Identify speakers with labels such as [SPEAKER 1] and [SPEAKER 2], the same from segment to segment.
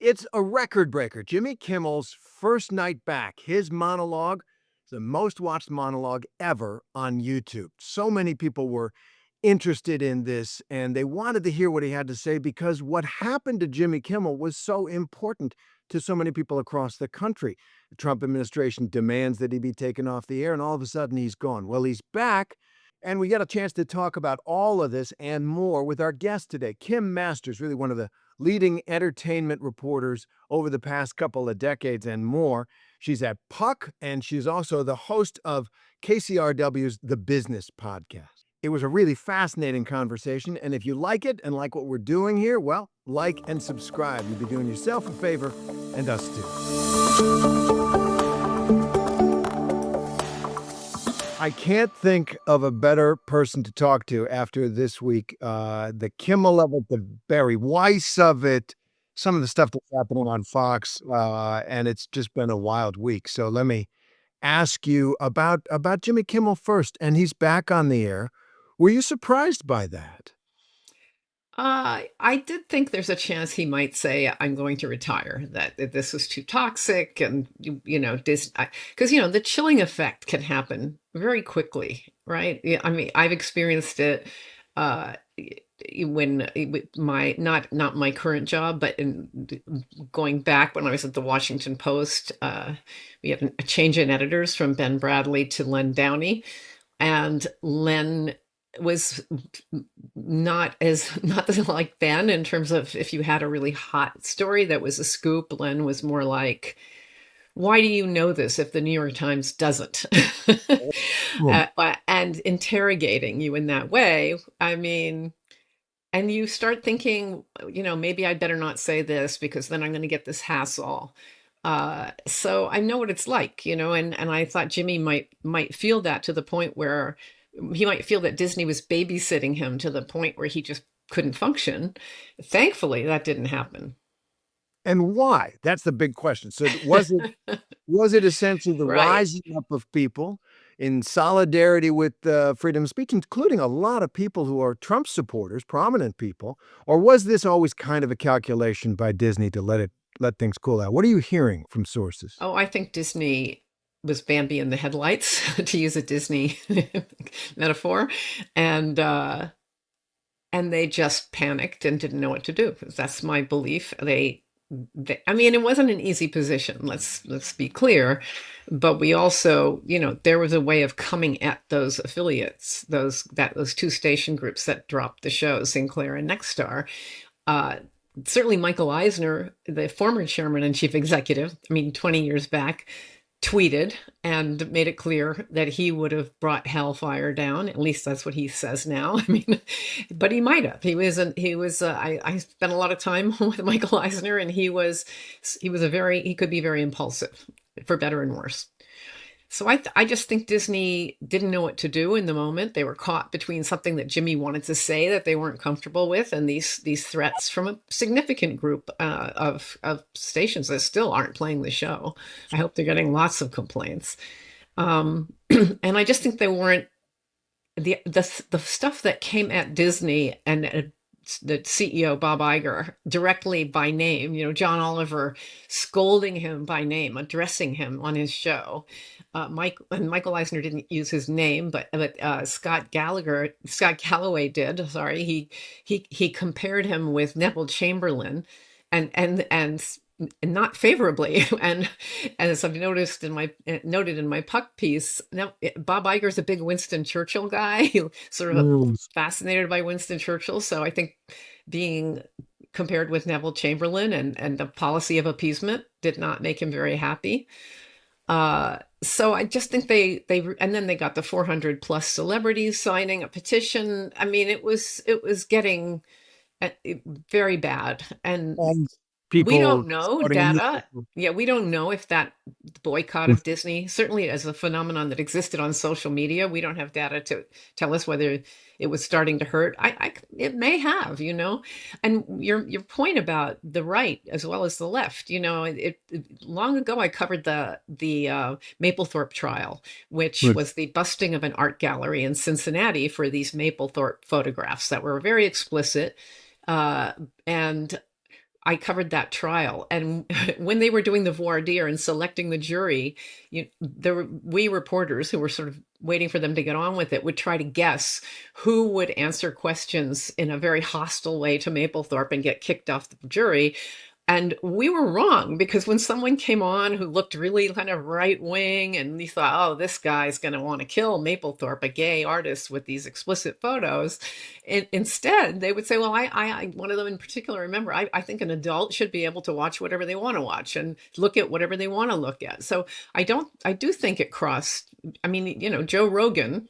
[SPEAKER 1] It's a record breaker. Jimmy Kimmel's first night back, his monologue, the most watched monologue ever on YouTube. So many people were interested in this and they wanted to hear what he had to say because what happened to Jimmy Kimmel was so important to so many people across the country. The Trump administration demands that he be taken off the air, and all of a sudden he's gone. Well, he's back, and we got a chance to talk about all of this and more with our guest today, Kim Masters, really one of the leading entertainment reporters over the past couple of decades and more. She's at Puck, and she's also the host of KCRW's The Business Podcast. It was a really fascinating conversation, and if you like it and like what we're doing here, well, like and subscribe. You'll be doing yourself a favor and us too. I can't think of a better person to talk to after this week. The Kimmel level, the Barry Weiss of it, some of the stuff that's happening on Fox, and it's just been a wild week. So let me ask you about Jimmy Kimmel first, and he's back on the air. Were you surprised by that?
[SPEAKER 2] I did think there's a chance he might say, "I'm going to retire," that this was too toxic, and because the chilling effect can happen very quickly, right? Yeah, I mean, I've experienced it uh, when with my not my current job, but going back when I was at the Washington Post. We had a change in editors from Ben Bradley to Len Downey, and Len was not like Ben in terms of if you had a really hot story that was a scoop. Len was more like, why do you know this if the New York Times doesn't?
[SPEAKER 1] Well,
[SPEAKER 2] And interrogating you in that way. I mean, and you start thinking, maybe I better not say this because then I'm going to get this hassle. So I know what it's like, and I thought Jimmy might feel that to the point where he might feel that Disney was babysitting him to the point where he just couldn't function. Thankfully, that didn't happen.
[SPEAKER 1] and why? That's the big question. So was it essentially the
[SPEAKER 2] Right.
[SPEAKER 1] rising up of people in solidarity with freedom of speech, including a lot of people who are Trump supporters, prominent people, or was this always kind of a calculation by Disney to let things cool out? What are you hearing from sources?
[SPEAKER 2] Oh, I think Disney was Bambi in the headlights, to use a Disney metaphor, and uh, and they just panicked and didn't know what to do. That's my belief. I mean, it wasn't an easy position. Let's be clear, but we also, there was a way of coming at those affiliates, those two station groups that dropped the shows, Sinclair and Nexstar. Uh, Certainly, Michael Eisner, the former chairman and chief executive, I mean, 20 years back, tweeted and made it clear that he would have brought hellfire down. At least that's what he says now. I mean, but he might have. I spent a lot of time with Michael Eisner, and he could be very impulsive, for better and worse. So I just think Disney didn't know what to do in the moment. They were caught between something that Jimmy wanted to say that they weren't comfortable with, and these threats from a significant group of stations that still aren't playing the show. I hope they're getting lots of complaints, and I just think they weren't the stuff that came at Disney and the CEO Bob Iger directly by name. John Oliver scolding him by name, addressing him on his show. Michael Eisner didn't use his name, but Scott Galloway did. Sorry, he compared him with Neville Chamberlain, and not favorably. And as I've noted in my Puck piece, now Bob Iger's a big Winston Churchill guy, sort of
[SPEAKER 1] Mm.
[SPEAKER 2] fascinated by Winston Churchill. So I think being compared with Neville Chamberlain and the policy of appeasement did not make him very happy. So I just think and then they got the 400 plus celebrities signing a petition. I mean, it was getting uh, very bad, and
[SPEAKER 1] And
[SPEAKER 2] we
[SPEAKER 1] people
[SPEAKER 2] don't know
[SPEAKER 1] starting a
[SPEAKER 2] data.
[SPEAKER 1] new.
[SPEAKER 2] Yeah, we don't know if that boycott of Disney, certainly as a phenomenon that existed on social media, we don't have data to tell us whether it was starting to hurt. It may have, And your point about the right as well as the left, long ago I covered the Mapplethorpe trial, which was the busting of an art gallery in Cincinnati for these Mapplethorpe photographs that were very explicit, and I covered that trial, and when they were doing the voir dire and selecting the jury, we reporters who were sort of waiting for them to get on with it would try to guess who would answer questions in a very hostile way to Mapplethorpe and get kicked off the jury. And we were wrong, because when someone came on who looked really kind of right wing, and you thought, oh, this guy's going to want to kill Mapplethorpe, a gay artist with these explicit photos, instead they would say, well, one of them in particular, remember, I think an adult should be able to watch whatever they want to watch and look at whatever they want to look at. So I do think it crossed. I mean, Joe Rogan,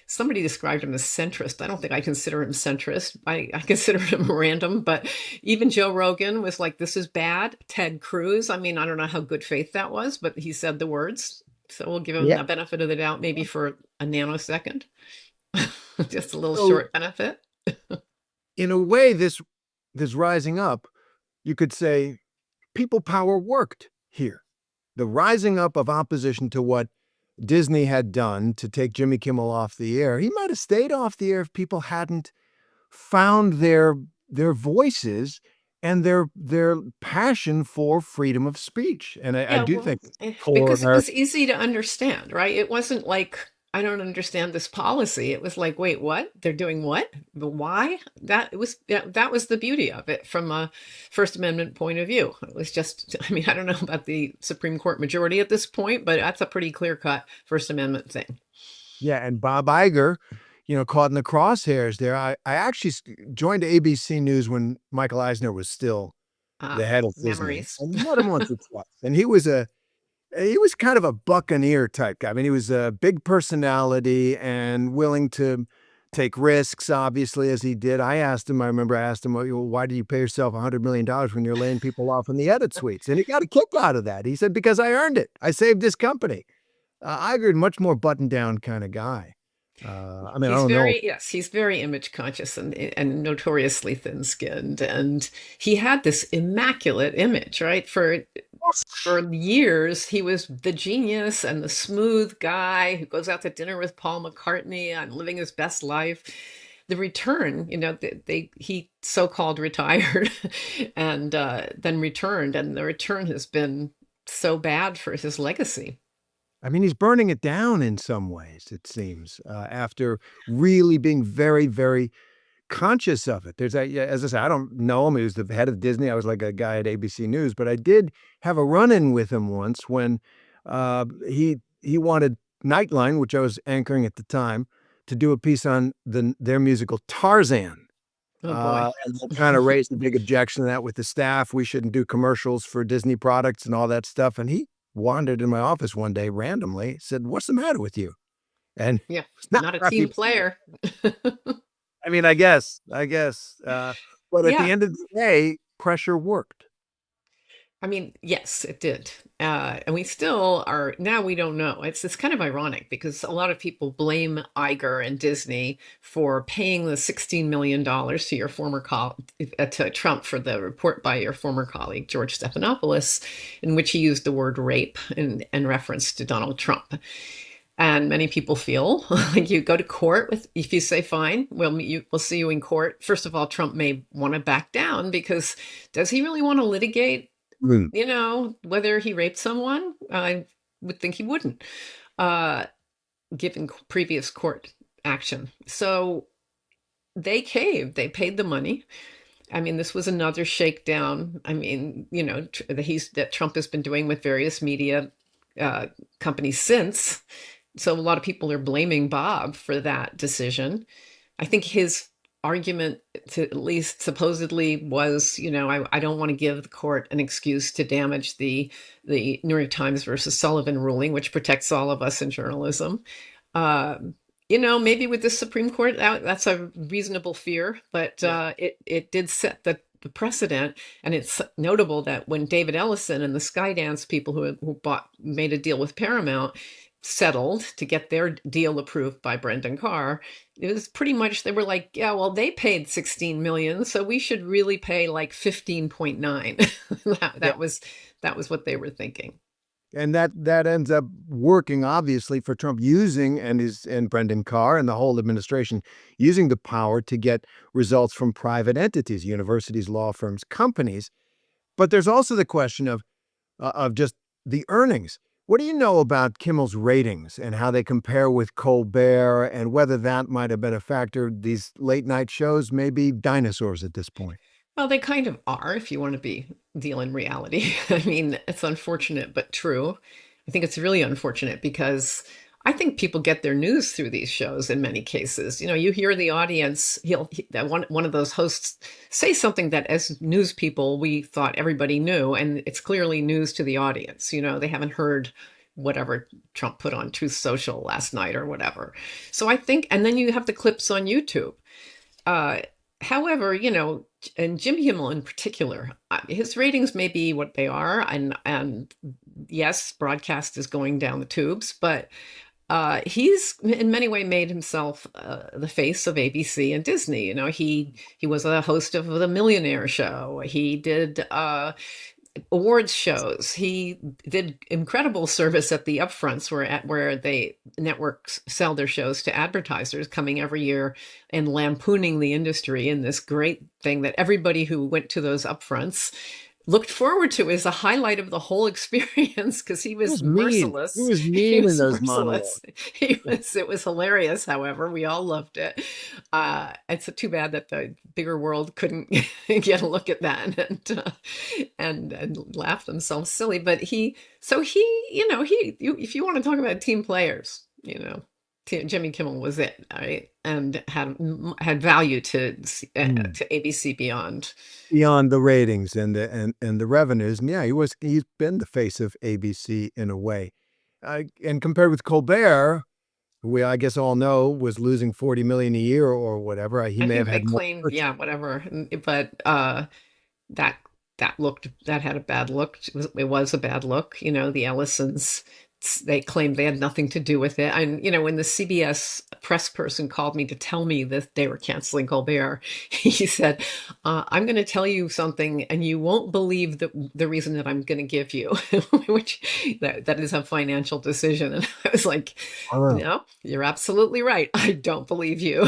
[SPEAKER 2] somebody described him as centrist. I don't think I consider him centrist. I consider him random, but even Joe Rogan was like, this is bad. Ted Cruz, I mean, I don't know how good faith that was, but he said the words. So we'll give him
[SPEAKER 1] Yeah.
[SPEAKER 2] the benefit of the doubt, maybe for a nanosecond, just a little
[SPEAKER 1] So
[SPEAKER 2] short benefit.
[SPEAKER 1] in a way, this rising up, you could say people power worked here. The rising up of opposition to what Disney had done to take Jimmy Kimmel off the air. He might have stayed off the air if people hadn't found their voices and their passion for freedom of speech. And I
[SPEAKER 2] Yeah,
[SPEAKER 1] do
[SPEAKER 2] well,
[SPEAKER 1] think for
[SPEAKER 2] because it
[SPEAKER 1] America,
[SPEAKER 2] was easy to understand, right? It wasn't like, I don't understand this policy. It was like, wait, what? They're doing what? The why? That was the beauty of it from a First Amendment point of view. It was just, I mean, I don't know about the Supreme Court majority at this point, but that's a pretty clear-cut First Amendment thing.
[SPEAKER 1] yeah, and Bob Iger, caught in the crosshairs there. I actually joined ABC News when Michael Eisner was still the
[SPEAKER 2] Ah,
[SPEAKER 1] head of Disney,
[SPEAKER 2] memories.
[SPEAKER 1] and met him once or twice. And he was kind of a buccaneer type guy. I mean, he was a big personality and willing to take risks, obviously, as he did. I remember I asked him, well, why do you pay yourself $100 million when you're laying people off in the edit suites? And he got a kick out of that. He said, because I earned it. I saved this company. Iger, much more buttoned down kind of guy. I mean, I don't know.
[SPEAKER 2] He's very image conscious and notoriously thin-skinned, and he had this immaculate image, right? For years, he was the genius and the smooth guy who goes out to dinner with Paul McCartney and living his best life. The return, he so-called retired and then returned, and the return has been so bad for his legacy.
[SPEAKER 1] I mean, he's burning it down in some ways, it seems, after really being very, very conscious of it. Yeah, as I say, I don't know him. He was the head of Disney. I was like a guy at ABC News, but I did have a run-in with him once when he wanted Nightline, which I was anchoring at the time, to do a piece on their musical Tarzan.
[SPEAKER 2] Oh boy.
[SPEAKER 1] And they kind of raised a big objection to that with the staff. We shouldn't do commercials for Disney products and all that stuff. And he wandered in my office one day randomly, said, "What's the matter with you?" And
[SPEAKER 2] Yeah,
[SPEAKER 1] it's not
[SPEAKER 2] not a
[SPEAKER 1] crappy.
[SPEAKER 2] team player.
[SPEAKER 1] I mean, I guess, but at the
[SPEAKER 2] Yeah,
[SPEAKER 1] end of the day, pressure worked.
[SPEAKER 2] I mean, yes, it did. And we still are, now we don't know. It's kind of ironic because a lot of people blame Iger and Disney for paying the $16 million to your to Trump for the report by your former colleague, George Stephanopoulos, in which he used the word rape in reference to Donald Trump. And many people feel like you go to court with, if you say fine, we'll see you in court. First of all, Trump may want to back down because does he really want to litigate,
[SPEAKER 1] Mm.
[SPEAKER 2] whether he raped someone? I would think he wouldn't, uh, given previous court action. So they caved. They paid the money. I mean, this was another shakedown. I mean, that Trump has been doing with various media uh, companies since. So a lot of people are blaming Bob for that decision. I think his argument, to at least supposedly, was, I don't want to give the court an excuse to damage the New York Times versus Sullivan ruling, which protects all of us in journalism. Maybe with the Supreme Court, that's a reasonable fear, but
[SPEAKER 1] Yeah.
[SPEAKER 2] it did set the precedent. And it's notable that when David Ellison and the Skydance people who made a deal with Paramount settled to get their deal approved by Brendan Carr, it was pretty much, they were like, yeah, well, they paid 16 million, so we should really pay like 15.9. that,
[SPEAKER 1] Yeah.
[SPEAKER 2] that was that was what they were thinking.
[SPEAKER 1] And that ends up working, obviously, for Trump using and Brendan Carr and the whole administration using the power to get results from private entities, universities, law firms, companies. But there's also the question of just the earnings. What do you know about Kimmel's ratings and how they compare with Colbert and whether that might have been a factor? These late night shows may be dinosaurs at this point.
[SPEAKER 2] Well, they kind of are if you want to be deal in reality. I mean, it's unfortunate but true. I think it's really unfortunate because I think people get their news through these shows in many cases. You know, you hear the audience, that one of those hosts say something that as news people we thought everybody knew, and it's clearly news to the audience. You know, they haven't heard whatever Trump put on Truth Social last night or whatever. So I think, and then you have the clips on YouTube. Uh, However, you know, and Jimmy Kimmel in particular, his ratings may be what they are, and yes, broadcast is going down the tubes, but he's in many ways made himself the face of ABC and Disney. You know, he was a host of the Millionaire show. He did awards shows. He did incredible service at the upfronts where they networks sell their shows to advertisers coming every year and lampooning the industry in this great thing that everybody who went to those upfronts looked forward to as a highlight of the whole experience because he
[SPEAKER 1] It
[SPEAKER 2] was
[SPEAKER 1] was mean. It
[SPEAKER 2] merciless.
[SPEAKER 1] was
[SPEAKER 2] He
[SPEAKER 1] mean in
[SPEAKER 2] was
[SPEAKER 1] those monologues.
[SPEAKER 2] merciless. It was hilarious. However, we all loved it. It's too bad that the bigger world couldn't get a look at that and laugh themselves silly. But you know, if you want to talk about team players, you know, Jimmy Kimmel was it, right? And had value
[SPEAKER 1] Mm.
[SPEAKER 2] to ABC beyond.
[SPEAKER 1] Beyond the ratings and the revenues. And yeah, he's been the face of ABC in a way. And compared with Colbert, who we I guess all know was losing 40 million a year or whatever, he
[SPEAKER 2] I
[SPEAKER 1] may have
[SPEAKER 2] think they
[SPEAKER 1] had more
[SPEAKER 2] claimed,
[SPEAKER 1] purchase.
[SPEAKER 2] yeah, whatever. But that that had a bad look. It was a bad look. You know, the Ellisons, they claimed they had nothing to do with it. And you know, when the CBS press person called me to tell me that they were canceling Colbert, he said, "I'm going to tell you something, and you won't believe the reason that I'm going to give you," which that is a financial decision. And I was like,
[SPEAKER 1] Oh,
[SPEAKER 2] "No, you're absolutely right. I don't believe you."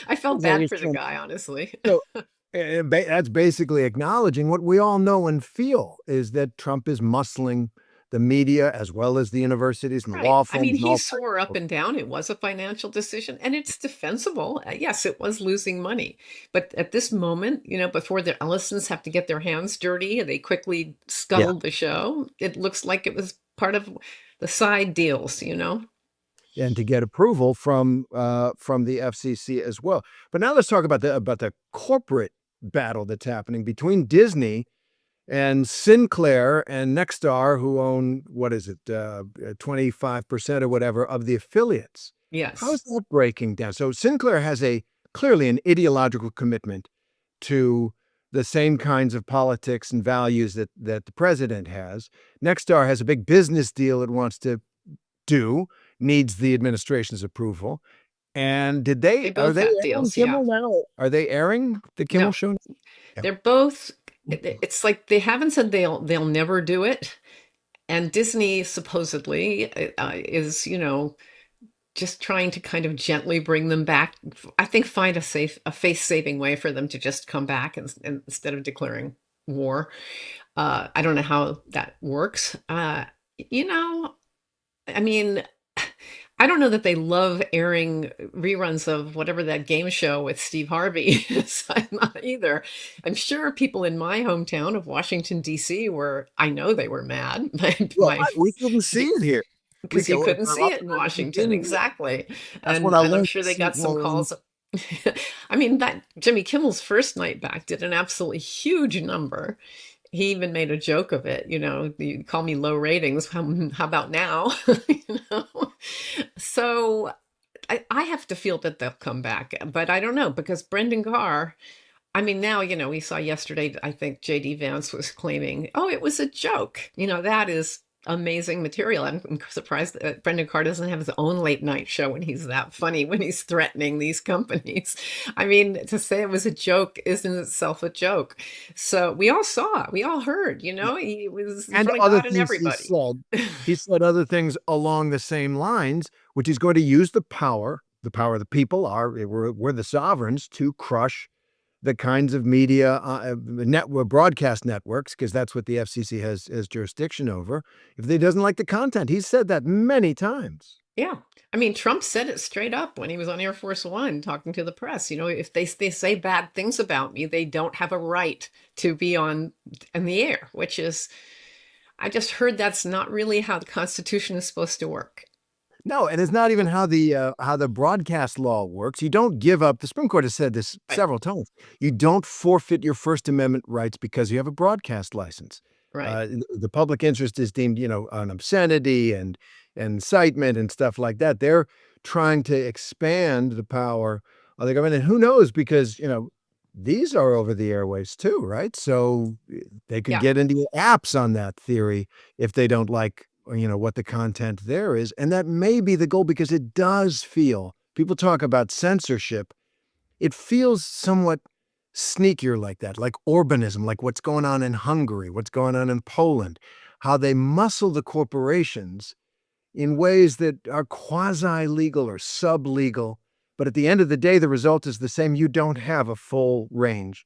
[SPEAKER 2] I felt
[SPEAKER 1] they
[SPEAKER 2] bad
[SPEAKER 1] just
[SPEAKER 2] for the
[SPEAKER 1] trying
[SPEAKER 2] guy, honestly.
[SPEAKER 1] so, that's basically acknowledging what we all know and feel is that Trump is muscling the media as well as the universities and
[SPEAKER 2] Right.
[SPEAKER 1] law
[SPEAKER 2] I mean,
[SPEAKER 1] firms and
[SPEAKER 2] he
[SPEAKER 1] all kinds
[SPEAKER 2] swore up
[SPEAKER 1] of.
[SPEAKER 2] and down it was a financial decision, and it's defensible. Yes, it was losing money. But at this moment, you know, before the Ellisons have to get their hands dirty, they quickly
[SPEAKER 1] Yeah,
[SPEAKER 2] scuttled the show. It looks like it was part of the side deals, you know?
[SPEAKER 1] and to get approval from the FCC as well. But now let's talk about the corporate battle that's happening between Disney and Sinclair and Nexstar, who own what is it, 25% or whatever of the affiliates. How is
[SPEAKER 2] Yes.
[SPEAKER 1] that breaking down? So Sinclair has a clearly an ideological commitment to the same kinds of politics and values that the president has. Nexstar has a big business deal it wants to do, needs the administration's approval. And
[SPEAKER 2] They
[SPEAKER 1] are
[SPEAKER 2] both
[SPEAKER 1] they
[SPEAKER 2] have
[SPEAKER 1] airing
[SPEAKER 2] deals, yeah.
[SPEAKER 1] Kimmel now? Are they airing the Kimmel
[SPEAKER 2] No,
[SPEAKER 1] show? Yeah.
[SPEAKER 2] they're both it's like they haven't said they'll never do it. And Disney supposedly is, you know, just trying to kind of gently bring them back. I think find a face-saving way for them to just come back and instead of declaring war. I don't know how that works. You know, I mean, I don't know that they love airing reruns of whatever that game show with Steve Harvey is. I'm not either. I'm sure people in my hometown of Washington, D.C. were, I know they were mad.
[SPEAKER 1] Well, we couldn't see
[SPEAKER 2] Be-
[SPEAKER 1] it here. We
[SPEAKER 2] because
[SPEAKER 1] can
[SPEAKER 2] you couldn't
[SPEAKER 1] we're
[SPEAKER 2] see
[SPEAKER 1] up
[SPEAKER 2] it in
[SPEAKER 1] at the
[SPEAKER 2] Washington,
[SPEAKER 1] beginning.
[SPEAKER 2] exactly.
[SPEAKER 1] That's when I
[SPEAKER 2] And I'm
[SPEAKER 1] learned
[SPEAKER 2] sure
[SPEAKER 1] to
[SPEAKER 2] they
[SPEAKER 1] see
[SPEAKER 2] got some
[SPEAKER 1] well,
[SPEAKER 2] calls. I mean, that Jimmy Kimmel's first night back did an absolutely huge number. He even made a joke of it, you know, you call me low ratings. How about now? You know? So I have to feel that they'll come back, but I don't know because Brendan Carr, I mean, now, you know, we saw yesterday, I think JD Vance was claiming, oh, it was a joke. You know, that is amazing material. I'm surprised that Brendan Carr doesn't have his own late night show when he's that funny, when he's threatening these companies. I mean, to say it was a joke is in itself a joke. So we all heard, you
[SPEAKER 1] yeah,
[SPEAKER 2] know, he was in
[SPEAKER 1] and
[SPEAKER 2] front of
[SPEAKER 1] other
[SPEAKER 2] God and
[SPEAKER 1] things he
[SPEAKER 2] everybody.
[SPEAKER 1] said. He said other things along the same lines, which he's going to use the power of the people we're the sovereigns to crush the kinds of media broadcast networks, because that's what the FCC has jurisdiction over. If they doesn't like the content, he's said that many times.
[SPEAKER 2] Yeah. I mean, Trump said it straight up when he was on Air Force One talking to the press. You know, if they say bad things about me, they don't have a right to be on in the air, which is, I just heard that's not really how the Constitution is supposed to work.
[SPEAKER 1] No, and it's not even how the broadcast law works. You don't give up. The Supreme Court has said this
[SPEAKER 2] Right.
[SPEAKER 1] several times. You don't forfeit your First Amendment rights because you have a broadcast license.
[SPEAKER 2] Right.
[SPEAKER 1] The public interest is deemed, on obscenity and incitement and stuff like that. They're trying to expand the power of the government, and who knows? Because these are over the airwaves too, right? So they could
[SPEAKER 2] Yeah.
[SPEAKER 1] get into apps on that theory if they don't like what the content there is. And that may be the goal because it does feel, people talk about censorship. It feels somewhat sneakier like that, like Orbanism, like what's going on in Hungary, what's going on in Poland, how they muscle the corporations in ways that are quasi-legal or sub-legal. But at the end of the day, the result is the same. You don't have a full range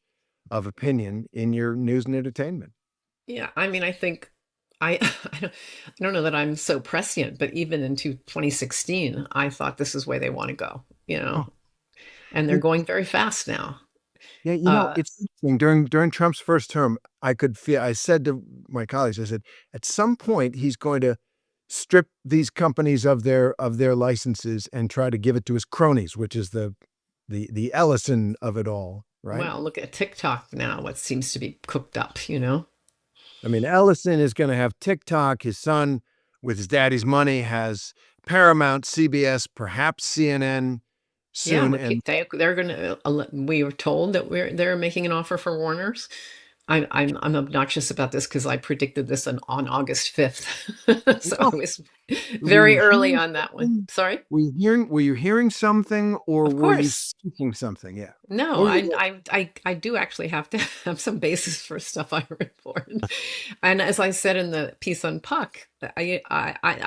[SPEAKER 1] of opinion in your news and entertainment.
[SPEAKER 2] Yeah. I mean, I think I I don't know that I'm so prescient, but even into 2016, I thought this is where they want to go,
[SPEAKER 1] Oh,
[SPEAKER 2] and they're
[SPEAKER 1] it,
[SPEAKER 2] going very fast now.
[SPEAKER 1] yeah,
[SPEAKER 2] Uh,
[SPEAKER 1] it's interesting. During Trump's first term, I could feel. I said to my colleagues, I said, at some point, he's going to strip these companies of their licenses and try to give it to his cronies, which is the Ellison of it all, right?
[SPEAKER 2] well, look at TikTok now, what seems to be cooked up.
[SPEAKER 1] I mean, Ellison is going to have TikTok. His son, with his daddy's money, has Paramount, CBS, perhaps CNN
[SPEAKER 2] Yeah,
[SPEAKER 1] soon, and
[SPEAKER 2] they're going to. We were told that they're making an offer for Warner's. I'm obnoxious about this because I predicted this on August 5th, so I
[SPEAKER 1] well,
[SPEAKER 2] was
[SPEAKER 1] were
[SPEAKER 2] very
[SPEAKER 1] you
[SPEAKER 2] early
[SPEAKER 1] hearing
[SPEAKER 2] on that one.
[SPEAKER 1] something?
[SPEAKER 2] Sorry.
[SPEAKER 1] Were you hearing something, or
[SPEAKER 2] Of
[SPEAKER 1] were you
[SPEAKER 2] course.
[SPEAKER 1] speaking something? Yeah.
[SPEAKER 2] No,
[SPEAKER 1] What were you doing?
[SPEAKER 2] I do actually have to have some basis for stuff I report. And as I said in the piece on Puck, I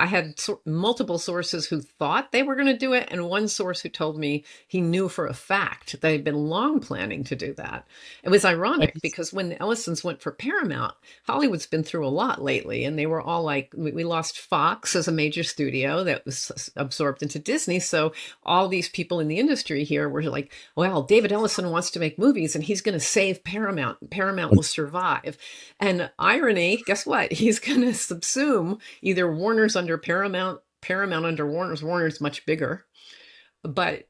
[SPEAKER 2] had multiple sources who thought they were going to do it, and one source who told me he knew for a fact they'd been long planning to do that. It was ironic because when the Ellisons went for Paramount, Hollywood's been through a lot lately, and they were all like, we lost Fox as a major studio that was absorbed into Disney, so all these people in the industry here were like, well, David Ellison wants to make movies and he's going to save Paramount. Paramount will survive. And irony, guess what? He's going to subsume either Warner's under Paramount, Paramount under Warner's. Warner's much bigger. But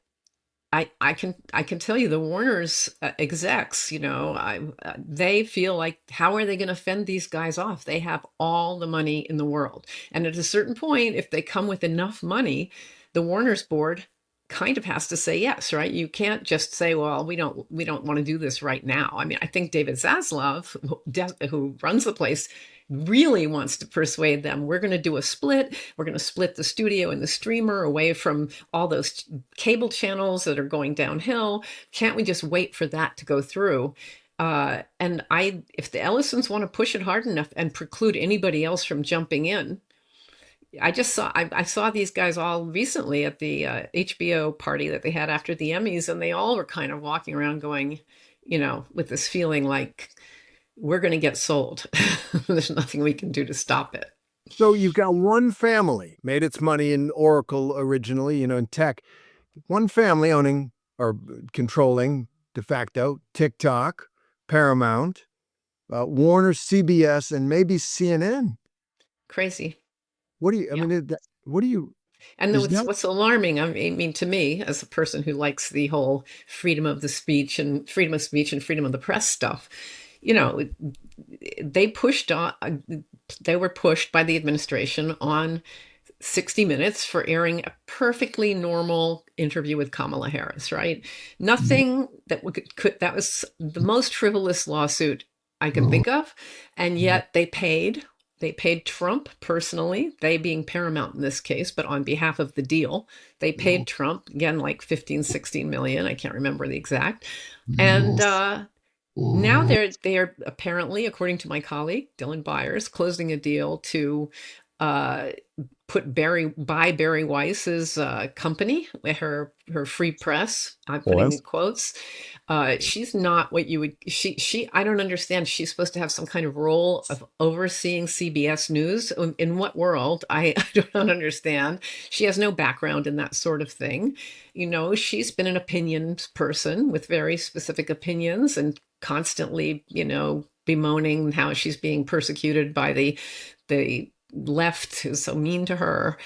[SPEAKER 2] I can tell you the Warner's execs, they feel like, how are they going to fend these guys off? They have all the money in the world, and at a certain point, if they come with enough money, the Warner's board kind of has to say yes, right? You can't just say, well, we don't want to do this right now. I mean, I think David Zaslav, who runs the place, really wants to persuade them, we're going to do a split. We're going to split the studio and the streamer away from all those cable channels that are going downhill. Can't we just wait for that to go through? If the Ellisons want to push it hard enough and preclude anybody else from jumping in, I saw these guys all recently at the HBO party that they had after the Emmys, and they all were kind of walking around going, with this feeling like we're going to get sold. There's nothing we can do to stop it.
[SPEAKER 1] So you've got one family made its money in Oracle originally, in tech. One family owning or controlling de facto TikTok, Paramount, Warner, CBS, and maybe CNN.
[SPEAKER 2] Crazy.
[SPEAKER 1] What do you? I
[SPEAKER 2] Yeah.
[SPEAKER 1] mean, what do you?
[SPEAKER 2] And
[SPEAKER 1] Is that?
[SPEAKER 2] what's alarming, I mean, to me, as a person who likes the whole freedom of speech and freedom of the press stuff, you know, they pushed on, they were pushed by the administration on 60 Minutes for airing a perfectly normal interview with Kamala Harris, right? Nothing that that was the most frivolous lawsuit I can think of. And yet they paid Trump personally, they being Paramount in this case, but on behalf of the deal, they paid Trump again, like 15, 16 million. I can't remember the exact. And now they're apparently, according to my colleague Dylan Byers, closing a deal to uh, buy Barry Weiss's company, her free press. I'm putting in
[SPEAKER 1] Was.
[SPEAKER 2] quotes. She's not what you would. I don't understand. She's supposed to have some kind of role of overseeing CBS News. In what world? I don't understand. She has no background in that sort of thing. She's been an opinions person with very specific opinions and constantly, bemoaning how she's being persecuted by the left who's so mean to her.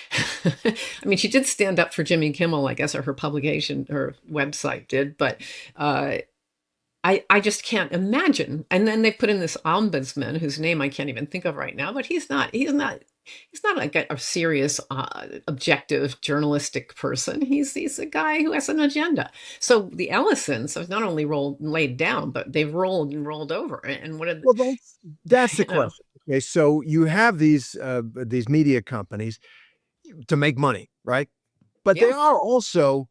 [SPEAKER 2] I mean, she did stand up for Jimmy Kimmel, I guess, or her publication, her website did, but uh, I just can't imagine. And then they put in this ombudsman whose name I can't even think of right now, but he's not like a serious, objective journalistic person. He's a guy who has an agenda. So the Ellisons have not only laid down, but they've rolled and rolled over. And what did
[SPEAKER 1] Well, that's the
[SPEAKER 2] you know?
[SPEAKER 1] question. Okay, so you have these media companies to make money, right? But they
[SPEAKER 2] Yeah,
[SPEAKER 1] are also,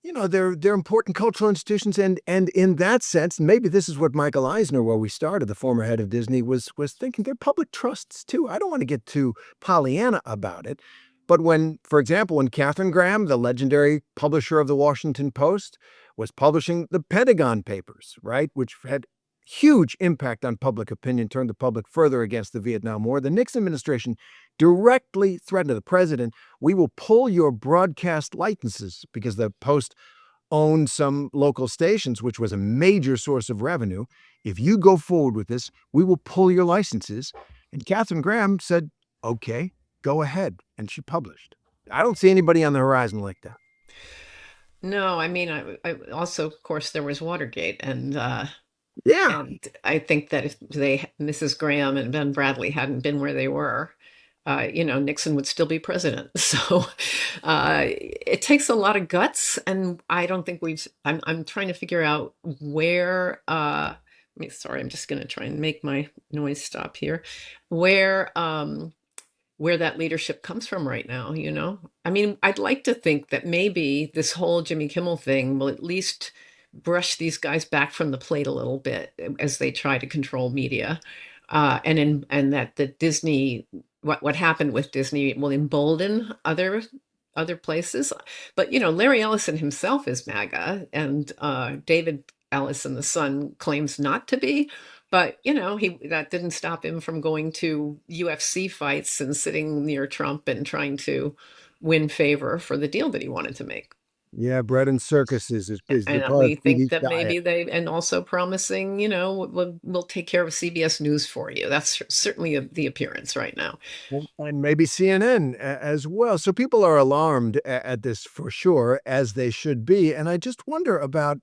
[SPEAKER 1] they're important cultural institutions, and in that sense, maybe this is what Michael Eisner, where we started, the former head of Disney, was thinking. They're public trusts too. I don't want to get too Pollyanna about it, but for example, when Katharine Graham, the legendary publisher of the Washington Post, was publishing the Pentagon Papers, right, which had huge impact on public opinion, turned the public further against the Vietnam War, the Nixon administration directly threatened the president, "We will pull your broadcast licenses," because the Post owned some local stations, which was a major source of revenue. "If you go forward with this, we will pull your licenses." And Katharine Graham said, "Okay, go ahead." And she published. I don't see anybody on the horizon like that.
[SPEAKER 2] no, I mean, I also, of course, there was Watergate,
[SPEAKER 1] Yeah.
[SPEAKER 2] and I think that if Mrs. Graham and Ben Bradley hadn't been where they were, Nixon would still be president. So it takes a lot of guts, and I don't think we've. I'm trying to figure out where. Sorry, I'm just going to try and make my noise stop here. Where where that leadership comes from right now. I mean, I'd like to think that maybe this whole Jimmy Kimmel thing will at least brush these guys back from the plate a little bit as they try to control media. And that the Disney what happened with Disney will embolden other places. But Larry Ellison himself is MAGA, and David Ellison, the son, claims not to be. But he that didn't stop him from going to UFC fights and sitting near Trump and trying to win favor for the deal that he wanted to make.
[SPEAKER 1] Yeah, bread and circuses is the
[SPEAKER 2] And
[SPEAKER 1] part of
[SPEAKER 2] we think
[SPEAKER 1] TV's
[SPEAKER 2] that
[SPEAKER 1] diet.
[SPEAKER 2] maybe and also promising, we'll take care of CBS News for you. That's certainly the appearance right now.
[SPEAKER 1] And maybe CNN as well. So people are alarmed at this for sure, as they should be. And I just wonder about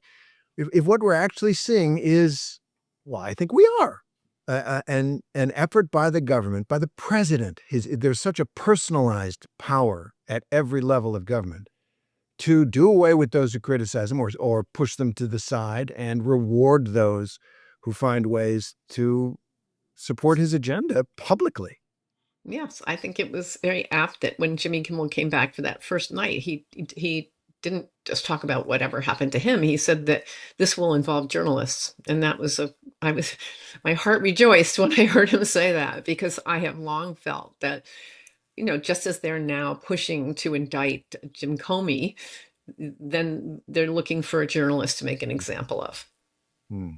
[SPEAKER 1] if what we're actually seeing is, well, I think we are, an effort by the government, by the president. There's such a personalized power at every level of government to do away with those who criticize him, or push them to the side, and reward those who find ways to support his agenda publicly.
[SPEAKER 2] Yes, I think it was very apt that when Jimmy Kimmel came back for that first night, he didn't just talk about whatever happened to him. He said that this will involve journalists, and that was I was my heart rejoiced when I heard him say that, because I have long felt that just as they're now pushing to indict Jim Comey, then they're looking for a journalist to make an example of.
[SPEAKER 1] Hmm.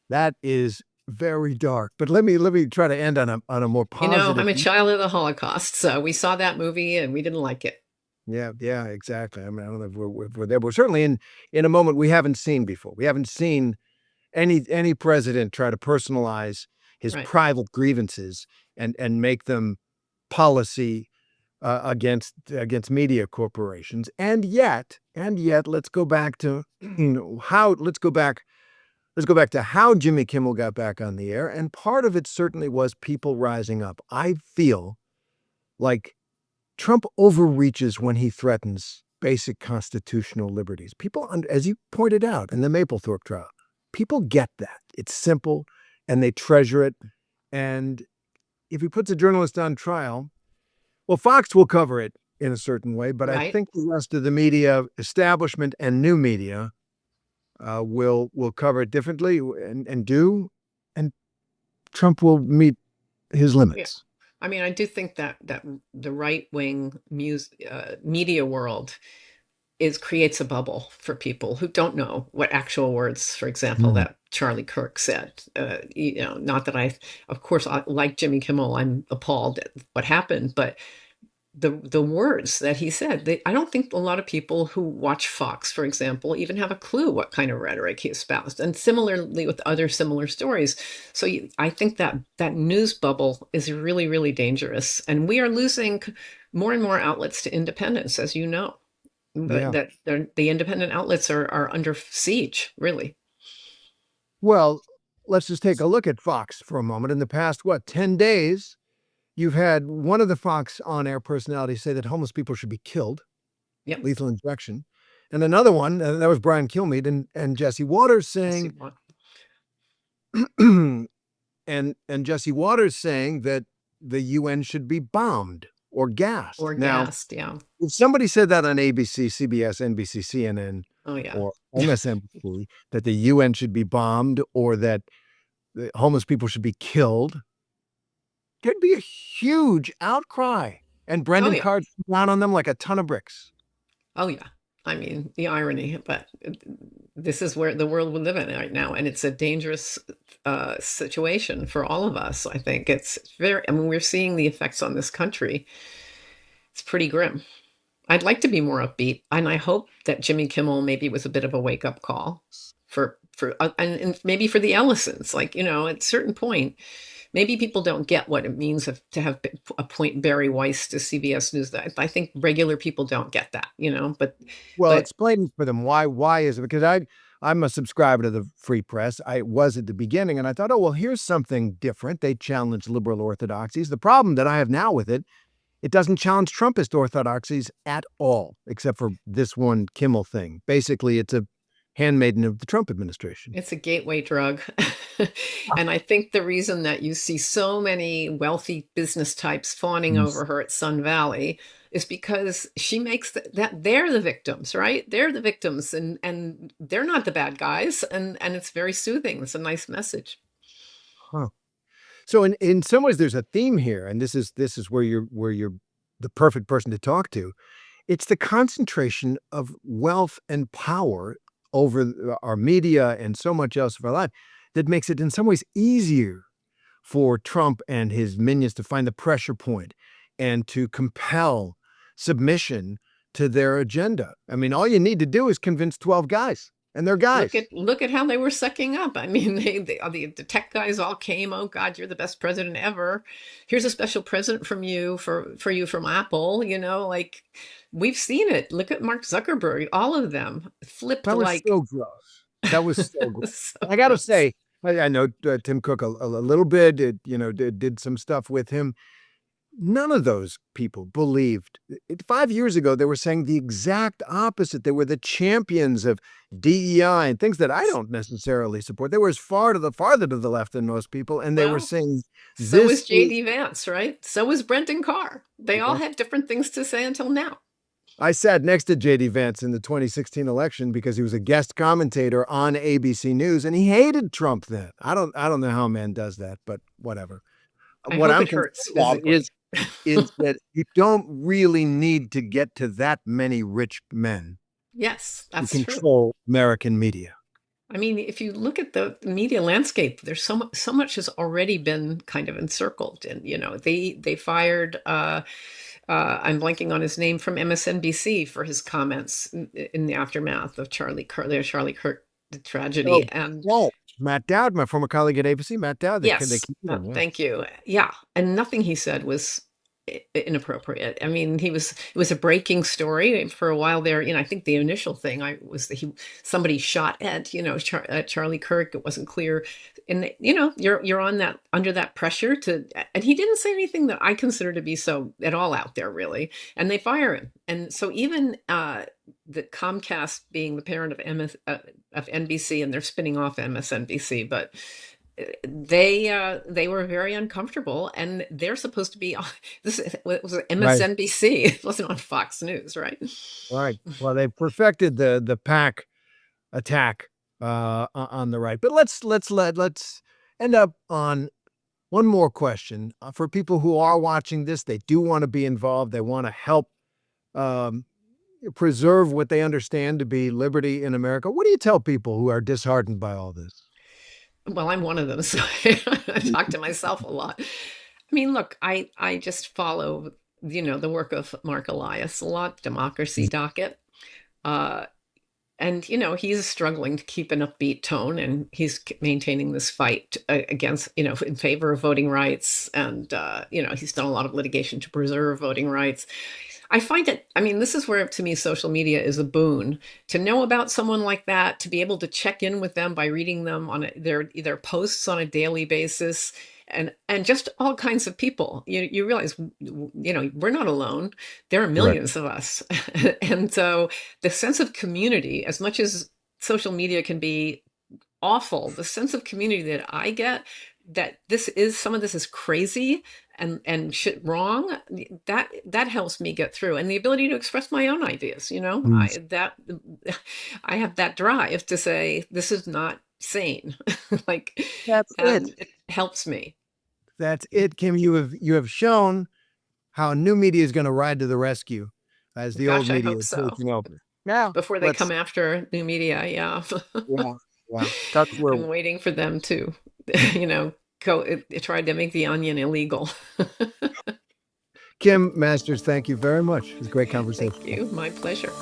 [SPEAKER 1] That is very dark. But let me try to end on a more positive.
[SPEAKER 2] I'm a child of the Holocaust, so we saw that movie and we didn't like it.
[SPEAKER 1] Yeah, yeah, exactly. I mean, I don't know if we're there. We're certainly in a moment we haven't seen before. We haven't seen any president try to personalize his
[SPEAKER 2] Right.
[SPEAKER 1] private grievances and make them policy against media corporations. And yet, let's go back to how let's go back to how Jimmy Kimmel got back on the air. And part of it certainly was people rising up. I feel like Trump overreaches when he threatens basic constitutional liberties. People, as you pointed out in the Mapplethorpe trial, people get that. It's simple, and they treasure it. And if he puts a journalist on trial, well, Fox will cover it in a certain way, but I
[SPEAKER 2] Right.
[SPEAKER 1] think the rest of the media establishment and new media will cover it differently, and Trump will meet his
[SPEAKER 2] Yeah.
[SPEAKER 1] limits.
[SPEAKER 2] I mean, I do think that the right wing media world is creates a bubble for people who don't know what actual words, for example,
[SPEAKER 1] Mm.
[SPEAKER 2] that Charlie Kirk said. Not that of course, like Jimmy Kimmel, I'm appalled at what happened, but the words that he said, I don't think a lot of people who watch Fox, for example, even have a clue what kind of rhetoric he espoused. And similarly with other similar stories. So I think that that news bubble is really, really dangerous. And we are losing more and more outlets to independence, as you know. But
[SPEAKER 1] Yeah.
[SPEAKER 2] that the independent outlets are under siege, really.
[SPEAKER 1] Well, let's just take a look at Fox for a moment. In the past, what, 10 days, you've had one of the Fox on-air personalities say that homeless people should be killed,
[SPEAKER 2] Yep.
[SPEAKER 1] lethal injection. And another one, that was Brian Kilmeade and Jesse Waters
[SPEAKER 2] Yes, you
[SPEAKER 1] saying,
[SPEAKER 2] want.
[SPEAKER 1] and Jesse Waters saying that the UN should be bombed or gassed.
[SPEAKER 2] Or
[SPEAKER 1] Now,
[SPEAKER 2] gassed. Yeah.
[SPEAKER 1] if somebody said that on ABC, CBS, NBC, CNN,
[SPEAKER 2] Oh, yeah.
[SPEAKER 1] or MSNBC, that the UN should be bombed or that the homeless people should be killed, there'd be a huge outcry. And
[SPEAKER 2] Oh,
[SPEAKER 1] Brendan
[SPEAKER 2] yeah.
[SPEAKER 1] Card down on them like a ton of bricks.
[SPEAKER 2] Oh, yeah. I mean, the irony, but this is where the world we live in right now, and it's a dangerous situation for all of us. I think it's very, I mean, we're seeing the effects on this country. It's pretty grim. I'd like to be more upbeat, and I hope that Jimmy Kimmel maybe was a bit of a wake up call and maybe for the Ellisons. Like, at a certain point, maybe people don't get what it means to have appoint Barry Weiss to CBS News. That I think regular people don't get that,
[SPEAKER 1] Well,
[SPEAKER 2] but
[SPEAKER 1] explain for them why is it? Because I'm a subscriber to the Free Press. I was at the beginning, and I thought, oh well, here's something different. They challenge liberal orthodoxies. The problem that I have now with it, it doesn't challenge Trumpist orthodoxies at all, except for this one Kimmel thing. Basically, it's a handmaiden of the Trump administration.
[SPEAKER 2] it's a gateway drug. And I think the reason that you see so many wealthy business types fawning
[SPEAKER 1] Yes.
[SPEAKER 2] over her at Sun Valley is because she makes that they're the victims, right? They're the victims, and they're not the bad guys, and it's very soothing. It's a nice message.
[SPEAKER 1] Huh. So in some ways, there's a theme here, and this is where you're the perfect person to talk to. It's the concentration of wealth and power over our media and so much else of our life that makes it in some ways easier for Trump and his minions to find the pressure point and to compel submission to their agenda. I mean, all you need to do is convince 12 guys, and they're guys.
[SPEAKER 2] Look at how they were sucking up. I mean, the tech guys all came. Oh God, you're the best president ever. Here's a special present from you for you from Apple. Like we've seen it. Look at Mark Zuckerberg. All of them flipped
[SPEAKER 1] That was
[SPEAKER 2] like
[SPEAKER 1] so gross. That was so gross.
[SPEAKER 2] so
[SPEAKER 1] I got to
[SPEAKER 2] gross.
[SPEAKER 1] say, I know Tim Cook a little bit, did some stuff with him. None of those people believed. 5 years ago, they were saying the exact opposite. They were the champions of DEI and things that I don't necessarily support. They were as farther to the left than most people, and they were
[SPEAKER 2] Well,
[SPEAKER 1] saying
[SPEAKER 2] so was
[SPEAKER 1] this is.
[SPEAKER 2] JD Vance, right? So was Brenton Carr. They all
[SPEAKER 1] Yeah.
[SPEAKER 2] had different things to say until now.
[SPEAKER 1] I sat next to JD Vance in the 2016 election because he was a guest commentator on ABC News, and he hated Trump then. I don't know how a man does that, but whatever.
[SPEAKER 2] I
[SPEAKER 1] What
[SPEAKER 2] hope
[SPEAKER 1] I'm
[SPEAKER 2] it
[SPEAKER 1] concerned
[SPEAKER 2] hurts
[SPEAKER 1] about
[SPEAKER 2] physically.
[SPEAKER 1] is that you don't really need to get to that many rich men
[SPEAKER 2] Yes,
[SPEAKER 1] to
[SPEAKER 2] that's true.
[SPEAKER 1] control American media.
[SPEAKER 2] I mean, if you look at the media landscape, there's so much has already been kind of encircled, and they fired. I'm blanking on his name from MSNBC for his comments in the aftermath of Charlie Kirk
[SPEAKER 1] Oh,
[SPEAKER 2] tragedy, and
[SPEAKER 1] well, Matt Dowd, my former colleague at ABC, Matt Dowd, they
[SPEAKER 2] yes,
[SPEAKER 1] keep him, yeah.
[SPEAKER 2] thank you. Yeah, and nothing he said was inappropriate. I mean, it was a breaking story for a while there. I think the initial thing I was that somebody shot at Charlie Kirk. It wasn't clear, and you're on that under that pressure and he didn't say anything that I consider to be so at all out there really, and they fire him. And so even the Comcast being the parent of NBC, and they're spinning off MSNBC, but they were very uncomfortable, and they're supposed to be on this was
[SPEAKER 1] Right,
[SPEAKER 2] MSNBC. It wasn't on Fox News, right?
[SPEAKER 1] right. Well, they perfected the pack attack on the right. But let's end up on One more question for people who are watching this. They do want to be involved. They want to help um, preserve what they understand to be liberty in America. What do you tell people who are disheartened by all this?
[SPEAKER 2] Well, I'm one of them, so I talk to myself a lot. I mean, look, I just follow, the work of Mark Elias a lot, Democracy Docket. Uh, and he's struggling to keep an upbeat tone, and he's maintaining this fight against, in favor of voting rights, and he's done a lot of litigation to preserve voting rights. I find it, I mean, this is where to me social media is a boon. To know about someone like that, to be able to check in with them by reading them on their posts on a daily basis, and just all kinds of people. You realize, we're not alone. There are
[SPEAKER 1] Right.
[SPEAKER 2] millions of us. And so the sense of community, as much as social media can be awful, the sense of community that I get, that some of this is crazy and shit wrong, that helps me get through, and the ability to express my own ideas.
[SPEAKER 1] Mm.
[SPEAKER 2] I have that drive to say this is not sane. Like,
[SPEAKER 1] That's it.
[SPEAKER 2] and it helps me.
[SPEAKER 1] That's it, Kim. You have shown how new media is going to ride to the rescue as the old
[SPEAKER 2] Gosh, I
[SPEAKER 1] media
[SPEAKER 2] hope
[SPEAKER 1] is
[SPEAKER 2] so.
[SPEAKER 1] taking over. Now,
[SPEAKER 2] Before they
[SPEAKER 1] let's,
[SPEAKER 2] come after new media, yeah.
[SPEAKER 1] yeah, yeah. That's where
[SPEAKER 2] I'm waiting for them to, you know, go. It tried to make the onion illegal.
[SPEAKER 1] Kim Masters, thank you very much. It was a great
[SPEAKER 2] Thank
[SPEAKER 1] conversation.
[SPEAKER 2] you. My pleasure.